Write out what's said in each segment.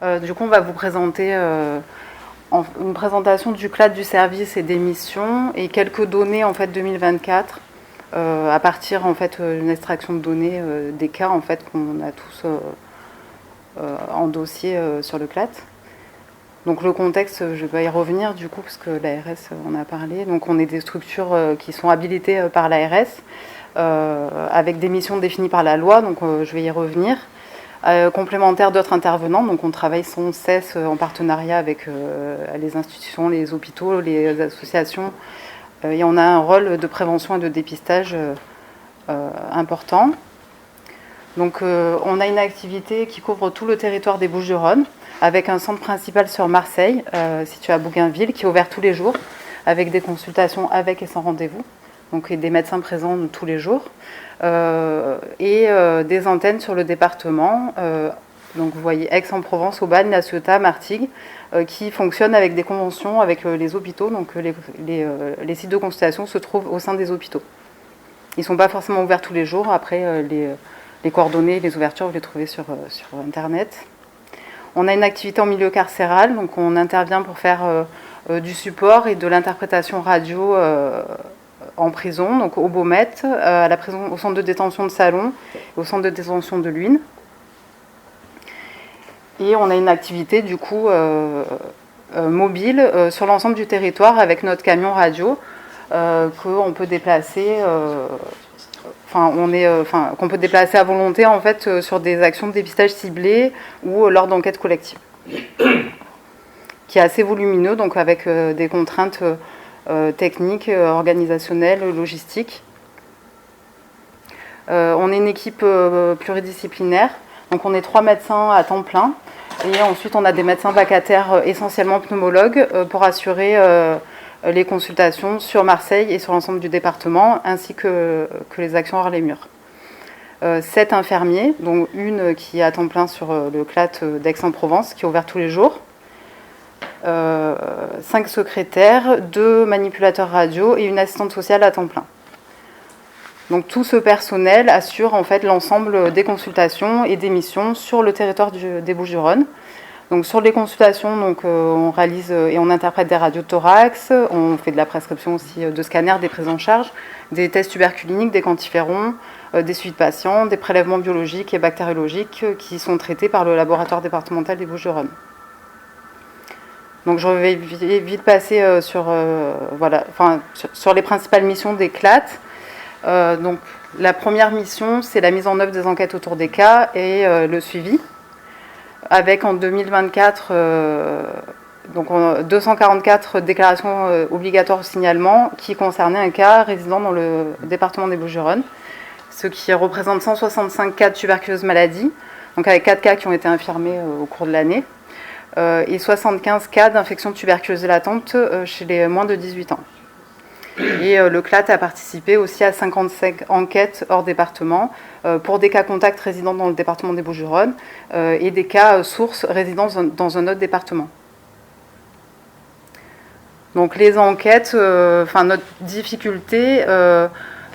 Du coup, on va vous présenter une présentation du CLAD du service et des missions et quelques données en fait 2024 à partir en fait d'une extraction de données des cas en fait qu'on a tous en dossier sur le CLAD. Donc le contexte, je vais y revenir du coup parce que l'ARS en a parlé. Donc on est des structures qui sont habilitées par l'ARS avec des missions définies par la loi. Donc je vais y revenir. Complémentaire d'autres intervenants, donc on travaille sans cesse en partenariat avec les institutions, les hôpitaux, les associations, et on a un rôle de prévention et de dépistage important. Donc on a une activité qui couvre tout le territoire des Bouches-du-Rhône, avec un centre principal sur Marseille, situé à Bougainville, qui est ouvert tous les jours, avec des consultations avec et sans rendez-vous, donc des médecins présents tous les jours. Et des antennes sur le département. Donc vous voyez Aix-en-Provence, Aubagne, La Ciotat, Martigues, qui fonctionnent avec des conventions avec les hôpitaux. Donc les sites de consultation se trouvent au sein des hôpitaux. Ils ne sont pas forcément ouverts tous les jours. Après, les coordonnées, les ouvertures, vous les trouvez sur Internet. On a une activité en milieu carcéral, donc on intervient pour faire du support et de l'interprétation radio en prison, donc au Beaumet, à la prison, au centre de détention de Salon, au centre de détention de Luynes. Et on a une activité du coup mobile sur l'ensemble du territoire avec notre camion radio qu'on peut déplacer, qu'on peut déplacer à volonté en fait sur des actions de dépistage ciblées ou lors d'enquêtes collectives, qui est assez volumineux, donc avec des contraintes techniques, organisationnelles, logistiques. On est une équipe pluridisciplinaire, donc on est 3 médecins à temps plein, et ensuite on a des médecins vacataires essentiellement pneumologues pour assurer les consultations sur Marseille et sur l'ensemble du département, ainsi que les actions hors les murs. 7 infirmiers, dont une qui est à temps plein sur le CLAT d'Aix-en-Provence, qui est ouvert tous les jours. 5 secrétaires, 2 manipulateurs radio et une assistante sociale à temps plein. Donc tout ce personnel assure en fait l'ensemble des consultations et des missions sur le territoire des Bouches-du-Rhône. Donc sur les consultations, donc, on réalise et on interprète des radios de thorax, on fait de la prescription aussi de scanners, des prises en charge, des tests tuberculiniques, des quantiférons, des suivis de patients, des prélèvements biologiques et bactériologiques qui sont traités par le laboratoire départemental des Bouches-du-Rhône. Donc je vais vite passer sur les principales missions des CLAT. Donc la première mission, c'est la mise en œuvre des enquêtes autour des cas et le suivi. Avec en 2024 244 déclarations obligatoires au signalement qui concernaient un cas résidant dans le département des Bouches-du-Rhône, ce qui représente 165 cas de tuberculose maladie, donc avec 4 cas qui ont été infirmés au cours de l'année, et 75 cas d'infection tuberculose latente chez les moins de 18 ans. Et le CLAT a participé aussi à 55 enquêtes hors département pour des cas contacts résidant dans le département des Bouches-du-Rhône et des cas sources résidant dans un autre département. Donc les enquêtes, notre difficulté,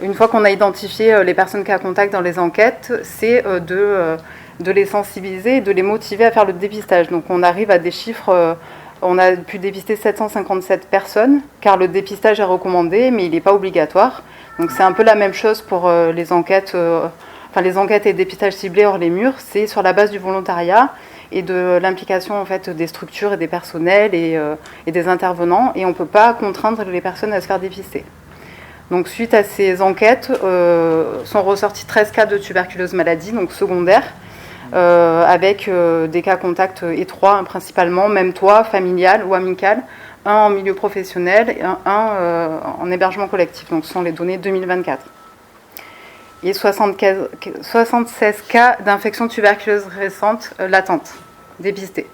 une fois qu'on a identifié les personnes cas contacts dans les enquêtes, c'est de les sensibiliser et de les motiver à faire le dépistage. Donc on arrive à des chiffres... On a pu dépister 757 personnes, car le dépistage est recommandé, mais il n'est pas obligatoire. Donc c'est un peu la même chose pour les enquêtes, les enquêtes et dépistages ciblés hors les murs. C'est sur la base du volontariat et de l'implication en fait des structures et des personnels et des intervenants. Et on ne peut pas contraindre les personnes à se faire dépister. Donc suite à ces enquêtes, sont ressortis 13 cas de tuberculose maladie, donc secondaires, avec des cas contacts étroits principalement, même toi, familial ou amical, un en milieu professionnel et un en hébergement collectif. Donc ce sont les données 2024. Et 76 cas d'infection tuberculeuse récente latente, dépistées.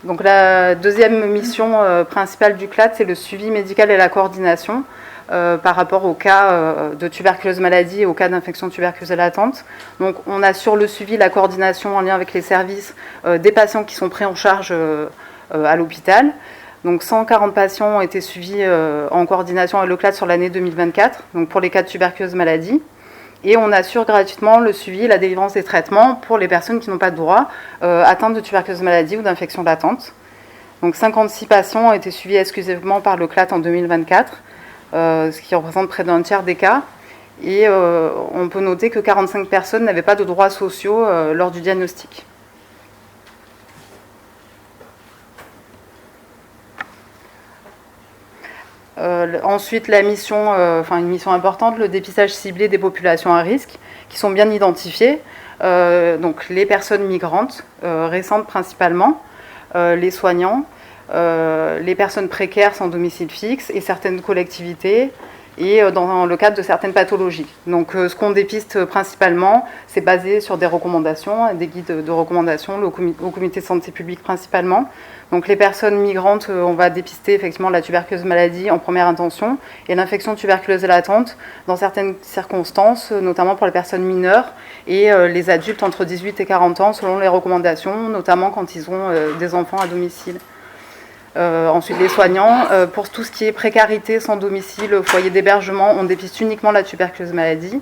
Donc la deuxième mission principale du CLAT, c'est le suivi médical et la coordination par rapport aux cas de tuberculose maladie et aux cas d'infection tuberculeuse latente. Donc on assure le suivi, la coordination en lien avec les services des patients qui sont pris en charge à l'hôpital. Donc 140 patients ont été suivis en coordination avec le CLAT sur l'année 2024, donc pour les cas de tuberculose maladie. Et on assure gratuitement le suivi et la délivrance des traitements pour les personnes qui n'ont pas de droit, atteintes de tuberculose maladie ou d'infection latente. Donc 56 patients ont été suivis exclusivement par le CLAT en 2024, ce qui représente près d'un tiers des cas. Et on peut noter que 45 personnes n'avaient pas de droits sociaux lors du diagnostic. Ensuite, la mission, une mission importante, le dépistage ciblé des populations à risque, qui sont bien identifiées. Donc les personnes migrantes, récentes principalement, les soignants, les personnes précaires sans domicile fixe et certaines collectivités, et dans le cadre de certaines pathologies. Donc ce qu'on dépiste principalement, c'est basé sur des recommandations, des guides de recommandations au comité de santé publique principalement. Donc les personnes migrantes, on va dépister effectivement la tuberculose maladie en première intention et l'infection tuberculeuse latente dans certaines circonstances, notamment pour les personnes mineures et les adultes entre 18 et 40 ans selon les recommandations, notamment quand ils ont des enfants à domicile. Ensuite, les soignants, pour tout ce qui est précarité, sans domicile, foyer d'hébergement, on dépiste uniquement la tuberculose maladie.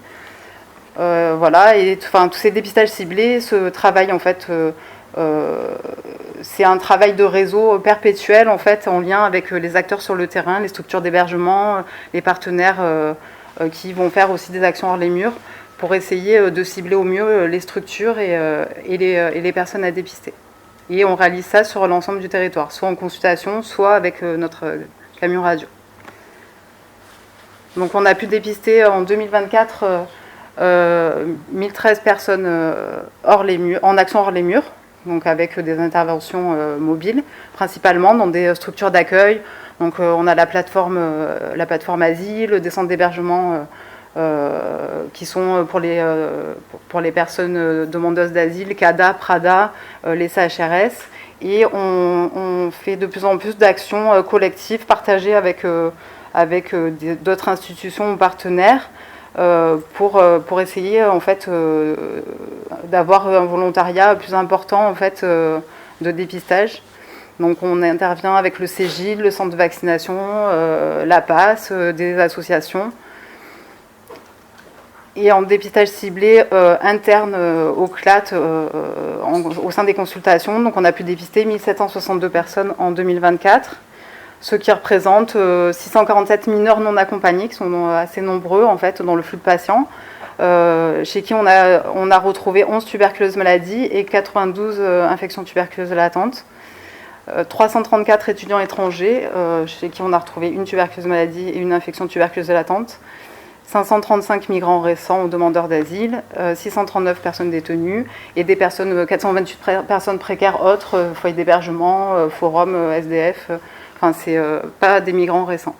Voilà, et tous ces dépistages ciblés, ce travail en fait, c'est un travail de réseau perpétuel en fait, en lien avec les acteurs sur le terrain, les structures d'hébergement, les partenaires qui vont faire aussi des actions hors les murs pour essayer de cibler au mieux les structures et les personnes à dépister. Et on réalise ça sur l'ensemble du territoire, soit en consultation, soit avec notre camion radio. Donc on a pu dépister en 2024 1013 personnes en action hors les murs, donc avec des interventions mobiles, principalement dans des structures d'accueil. Donc on a la plateforme Asile, des centres d'hébergement qui sont pour les personnes demandeuses d'asile, CADA, PRADA, les CHRS. Et on fait de plus en plus d'actions collectives partagées avec d'autres institutions ou partenaires pour essayer en fait d'avoir un volontariat plus important en fait de dépistage. Donc on intervient avec le CEGIL, le centre de vaccination, la PAS, des associations. Et en dépistage ciblé interne au CLAT au sein des consultations. Donc on a pu dépister 1762 personnes en 2024, ce qui représente 647 mineurs non accompagnés, qui sont assez nombreux en fait dans le flux de patients, chez qui on a retrouvé 11 tuberculoses maladies et 92 infections tuberculeuses latentes. 334 étudiants étrangers, chez qui on a retrouvé une tuberculose maladie et une infection tuberculeuse latente. 535 migrants récents aux demandeurs d'asile, 639 personnes détenues et 428 personnes précaires autres, foyers d'hébergement, forums, SDF, c'est pas des migrants récents.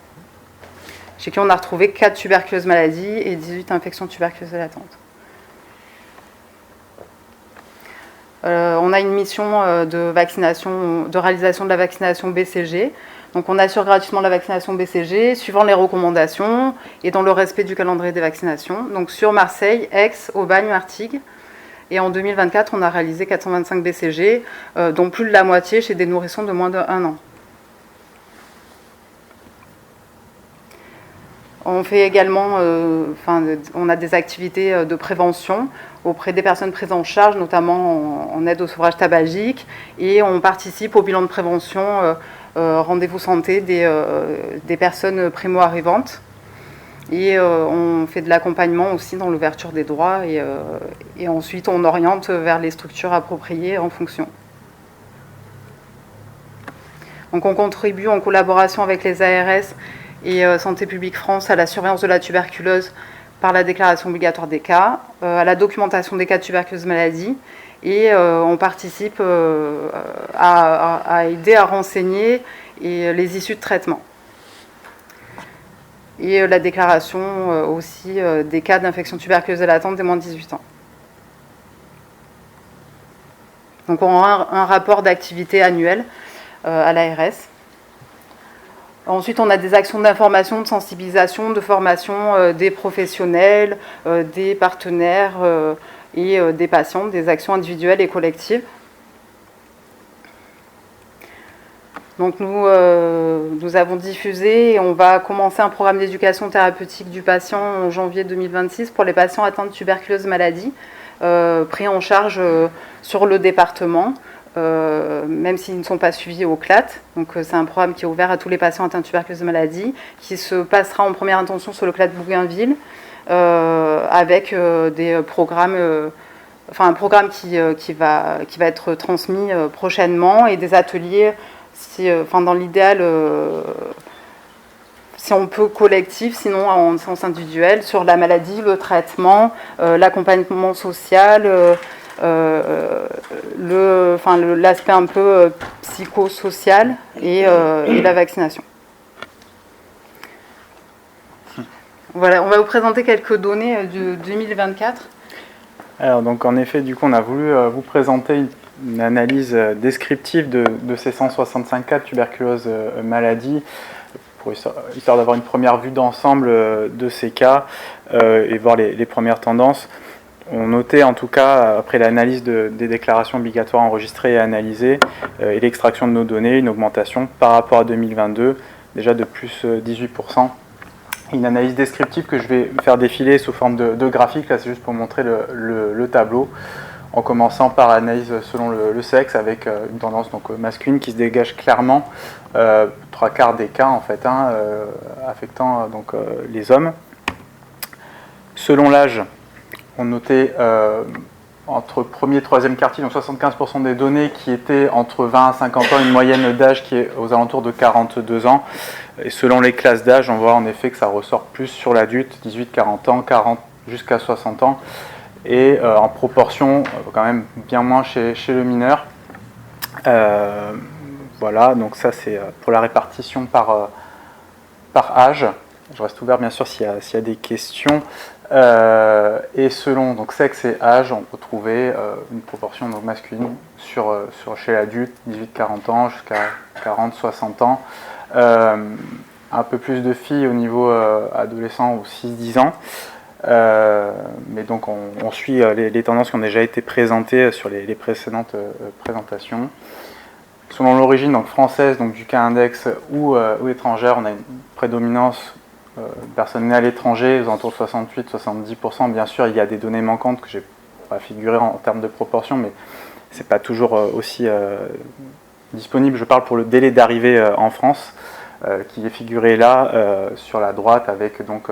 Chez qui on a retrouvé 4 tuberculoses maladies et 18 infections tuberculeuses latentes. On a une mission de réalisation de la vaccination BCG. Donc on assure gratuitement la vaccination BCG, suivant les recommandations et dans le respect du calendrier des vaccinations. Donc sur Marseille, Aix, Aubagne, Martigues. Et en 2024, on a réalisé 425 BCG, dont plus de la moitié chez des nourrissons de moins de 1 an. On fait également, on a des activités de prévention auprès des personnes prises en charge, notamment en aide au sevrage tabagique, et on participe au bilan de prévention rendez-vous santé des personnes primo-arrivantes. Et on fait de l'accompagnement aussi dans l'ouverture des droits et ensuite on oriente vers les structures appropriées en fonction. Donc on contribue en collaboration avec les ARS et Santé publique France à la surveillance de la tuberculose par la déclaration obligatoire des cas, à la documentation des cas de tuberculose maladie, et on participe à aider à renseigner les issues de traitement. Et la déclaration aussi des cas d'infection tuberculeuse latente des moins de 18 ans. Donc on a un rapport d'activité annuel à l'ARS. Ensuite, on a des actions d'information, de sensibilisation, de formation des professionnels, des partenaires et des patients, des actions individuelles et collectives. Donc nous avons diffusé et on va commencer un programme d'éducation thérapeutique du patient en janvier 2026 pour les patients atteints de tuberculose maladie, pris en charge sur le département, même s'ils ne sont pas suivis au CLAT. Donc c'est un programme qui est ouvert à tous les patients atteints de tuberculose maladie, qui se passera en première intention sur le CLAT Bougainville, avec des programmes... un programme qui va être transmis prochainement et des ateliers, dans l'idéal, si on peut collectif, sinon en sens individuel, sur la maladie, le traitement, l'accompagnement social, l'aspect un peu psychosocial et la vaccination. Voilà, on va vous présenter quelques données de 2024. Alors donc en effet, du coup, on a voulu vous présenter une analyse descriptive de ces 165 cas de tuberculose maladie, histoire d'avoir une première vue d'ensemble de ces cas et voir les premières tendances. On notait en tout cas, après l'analyse des déclarations obligatoires enregistrées et analysées et l'extraction de nos données, une augmentation par rapport à 2022, déjà de plus 18%. Une analyse descriptive que je vais faire défiler sous forme de graphique, là c'est juste pour montrer le tableau, en commençant par l'analyse selon le sexe, avec une tendance donc masculine qui se dégage clairement, 3/4 des cas en fait, affectant les hommes. Selon l'âge, on notait entre premier et troisième quartile, donc 75% des données qui étaient entre 20 à 50 ans, une moyenne d'âge qui est aux alentours de 42 ans. Et selon les classes d'âge, on voit en effet que ça ressort plus sur l'adulte, 18-40 ans, 40 jusqu'à 60 ans, et en proportion quand même bien moins chez le mineur. Voilà, donc ça c'est pour la répartition par âge. Je reste ouvert bien sûr s'il y a des questions. Et selon donc sexe et âge, on peut trouver une proportion donc masculine sur chez l'adulte, 18-40 ans jusqu'à 40-60 ans. Un peu plus de filles au niveau adolescent ou 6-10 ans. Mais donc on suit les tendances qui ont déjà été présentées sur les précédentes présentations. Selon l'origine donc française, donc du cas index ou étrangère, on a une prédominance personnes nées à l'étranger, aux alentours de 68-70%. Bien sûr, il y a des données manquantes que je n'ai pas figurées en termes de proportion, mais ce n'est pas toujours aussi disponible. Je parle pour le délai d'arrivée en France, qui est figuré là, sur la droite, avec donc,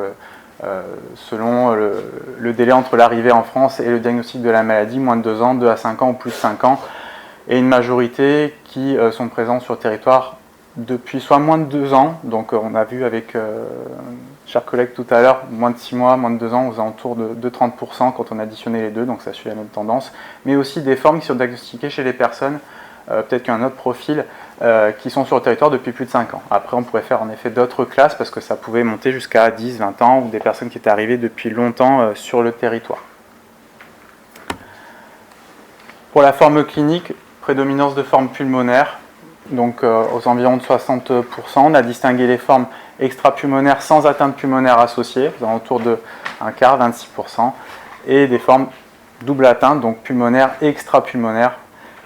selon le délai entre l'arrivée en France et le diagnostic de la maladie, moins de 2 ans, 2 à 5 ans ou plus de 5 ans, et une majorité qui sont présents sur le territoire depuis soit moins de 2 ans, donc on a vu avec chers collègues tout à l'heure, moins de 6 mois, moins de 2 ans, aux alentours de 30% quand on additionnait les deux, donc ça suit la même tendance, mais aussi des formes qui sont diagnostiquées chez les personnes, peut-être qu'un autre profil, qui sont sur le territoire depuis plus de 5 ans. Après on pourrait faire en effet d'autres classes, parce que ça pouvait monter jusqu'à 10, 20 ans, ou des personnes qui étaient arrivées depuis longtemps sur le territoire. Pour la forme clinique, prédominance de forme pulmonaire, donc aux environs de 60%. On a distingué les formes extrapulmonaires sans atteinte pulmonaire associée, aux alentours de un quart, 26%, et des formes double atteinte, donc pulmonaire et extrapulmonaire,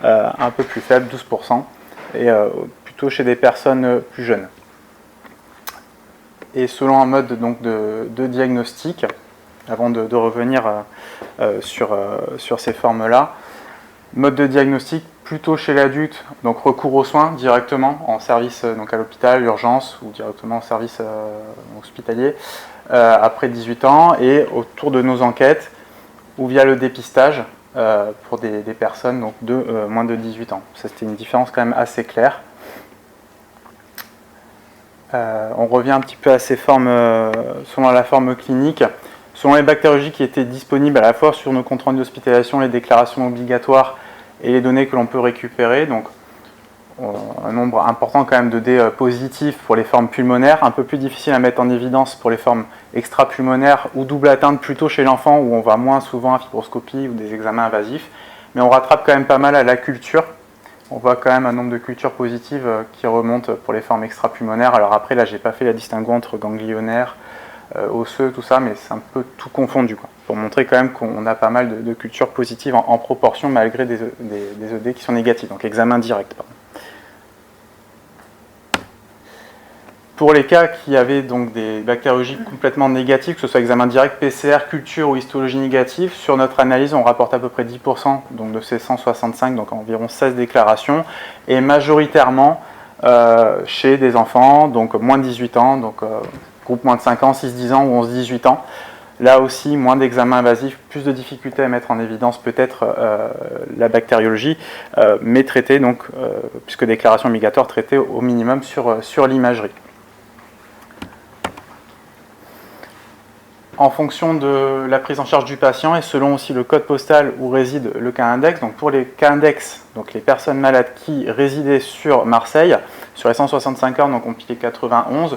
un peu plus faible, 12%, et plutôt chez des personnes plus jeunes. Et selon un mode donc, de diagnostic, avant de revenir sur ces formes-là, mode de diagnostic plutôt chez l'adulte, donc recours aux soins directement en service donc à l'hôpital, urgence ou directement en service hospitalier après 18 ans, et autour de nos enquêtes ou via le dépistage pour des personnes donc de moins de 18 ans. Ça, c'était une différence quand même assez claire. On revient un petit peu à ces formes selon la forme clinique. Selon les bactériologies qui étaient disponibles à la fois sur nos comptes rendus d'hospitalisation, les déclarations obligatoires et les données que l'on peut récupérer, donc un nombre important quand même de D positifs pour les formes pulmonaires, un peu plus difficile à mettre en évidence pour les formes extrapulmonaires ou double atteinte plutôt chez l'enfant, où on va moins souvent à fibroscopie ou des examens invasifs, mais on rattrape quand même pas mal à la culture. On voit quand même un nombre de cultures positives qui remontent pour les formes extrapulmonaires. Alors après, là, j'ai pas fait la distinguo entre ganglionnaires, osseux, tout ça, mais c'est un peu tout confondu, quoi, pour montrer quand même qu'on a pas mal de cultures positives en proportion, malgré des ED qui sont négatives, donc examen direct, pardon. Pour les cas qui avaient donc des bactériologies complètement négatives, que ce soit examen direct, PCR, culture ou histologie négative, sur notre analyse, on rapporte à peu près 10% donc de ces 165, donc environ 16 déclarations, et majoritairement chez des enfants, donc moins de 18 ans, donc groupe moins de 5 ans, 6-10 ans ou 11-18 ans. Là aussi, moins d'examens invasifs, plus de difficultés à mettre en évidence peut-être la bactériologie, mais traitée, donc, puisque déclaration obligatoire, traitée au minimum sur l'imagerie. En fonction de la prise en charge du patient et selon aussi le code postal où réside le cas index. Donc pour les cas index, donc les personnes malades qui résidaient sur Marseille, sur les 165 heures, donc on piquait 91,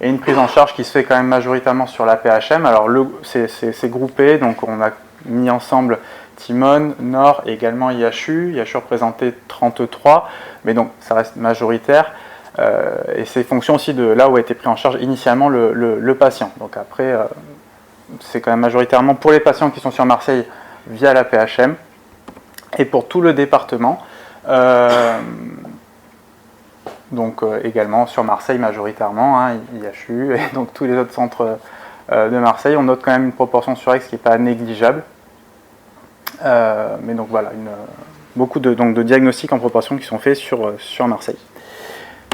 et une prise en charge qui se fait quand même majoritairement sur la PHM. Alors c'est groupé, donc on a mis ensemble Timone, Nord et également IHU. IHU représentait 33, mais donc ça reste majoritaire. Et c'est fonction aussi de là où a été pris en charge initialement le patient. Donc après, c'est quand même majoritairement pour les patients qui sont sur Marseille via la PHM. Et pour tout le département, donc également sur Marseille majoritairement, hein, IHU, et donc tous les autres centres de Marseille, on note quand même une proportion sur Aix qui n'est pas négligeable. Mais donc voilà, beaucoup de diagnostics en proportion qui sont faits sur Marseille.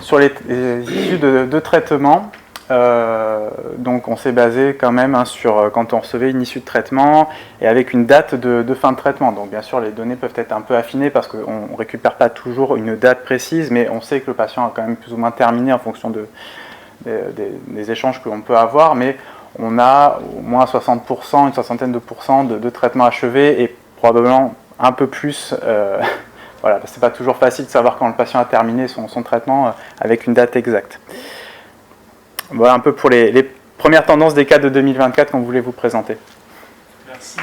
Sur les issues de traitement, donc on s'est basé quand même sur quand on recevait une issue de traitement et avec une date de fin de traitement. Donc bien sûr les données peuvent être un peu affinées parce qu'on ne récupère pas toujours une date précise, mais on sait que le patient a quand même plus ou moins terminé en fonction des échanges que l'on peut avoir, mais on a au moins 60%, une soixantaine de pourcents de traitement achevé et probablement un peu plus. Voilà, c'est pas toujours facile de savoir quand le patient a terminé son traitement avec une date exacte. Voilà un peu pour les premières tendances des cas de 2024 qu'on voulait vous présenter. Merci.